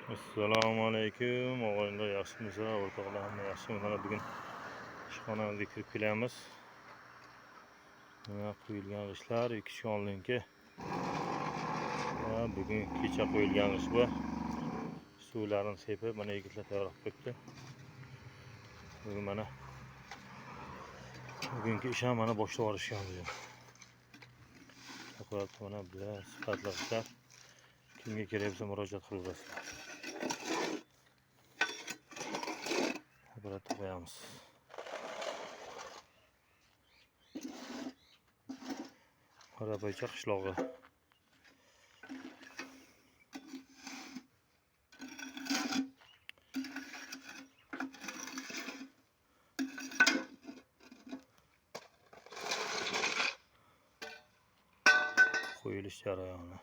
Assalomu alaykum o'g'illar, yaxshimisiz? O'rtoqlar, yaxshimi? Mana bugun ishxonamizga kirib kelamiz. Mana qo'yilgan g'ishtlar 2 onlinki. Bugun kecha qo'yilgan g'isht bu. Suvlarini sepib, mana yigitlar tayyorlab qo'yibdi. Bugun mana bugungi ish ham mana boshlab yuborishgan bugun. Mana bular sifatli g'ishtlar. Kimga kerak bo'lsa murojaat qilaverasizlar. Apparatni qo'yamiz. Qoraboycha qishlog'i. Qo'yilish jarayoni.